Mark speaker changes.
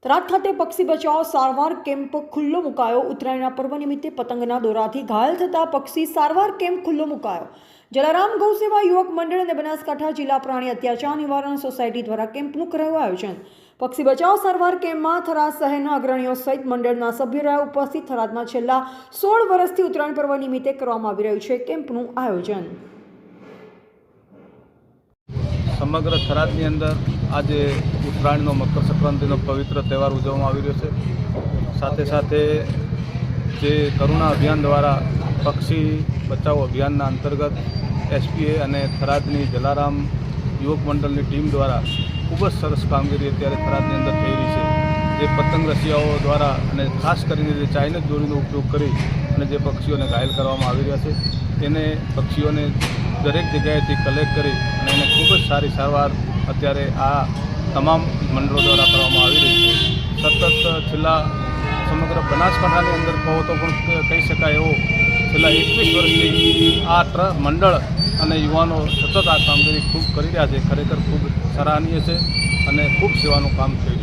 Speaker 1: થરાદ ખાતે પક્ષી બચાવ સારવાર કેમ્પ ખુલ્લો મુકાયો। ઉત્તરાયણના પર્વ નિમિત્તે પતંગના દોરાથી ઘાયલ થતા પક્ષી સારવાર કેમ્પ ખુલ્લો મુકાયો। જલારામ ગૌ સેવા યુવક મંડળ અને બનાસકાંઠા જિલ્લા પ્રાણી અત્યાચાર નિવારણ સોસાયટી દ્વારા કેમ્પનું કરાયું આયોજન। પક્ષી બચાવ સારવાર કેમ્પમાં થરાદ શહેરના અગ્રણીઓ સહિત મંડળના સભ્યો રહ્યા ઉપસ્થિત। થરાદમાં છેલ્લા 16 વર્ષથી ઉત્તરાયણ પર્વ નિમિત્તે કરવામાં આવી રહ્યું છે કેમ્પનું આયોજન।
Speaker 2: સમગ્ર થરાદની અંદર આજે ઉત્તરાયણનો મકર સંક્રાંતિનો પવિત્ર તહેવાર ઉજવવામાં આવી રહ્યો છે। સાથે સાથે જે કરુણા અભિયાન દ્વારા પક્ષી બચાવ અભિયાનના અંતર્ગત એસપીએ અને થરાદની જલારામ યુવક મંડળની ટીમ દ્વારા ખૂબ જ સરસ કામગીરી અત્યારે થરાદની અંદર થઈ રહી છે। જે પતંગ રસિયાઓ દ્વારા અને ખાસ કરીને જે ચાઇનીઝ દોરીનો ઉપયોગ કરી અને જે પક્ષીઓને ઘાયલ કરવામાં આવી રહ્યા છે તેને પક્ષીઓને દરેક જગ્યાએથી કલેક્ટ કરી અને એને ખૂબ જ સારી સારવાર અત્યારે આ તમામ મંડળો દ્વારા કરવામાં આવી રહી છે। સતત છેલ્લા સમગ્ર બનાસકાંઠાની અંદર કહો તો પણ કહી શકાય એવો છેલ્લા 21 વર્ષથી આ મંડળ અને યુવાનો સતત આ કામગીરી ખૂબ કરી રહ્યા છે। ખરેખર ખૂબ સરાહનીય છે અને ખૂબ સેવાનું કામ થઈ રહ્યું છે।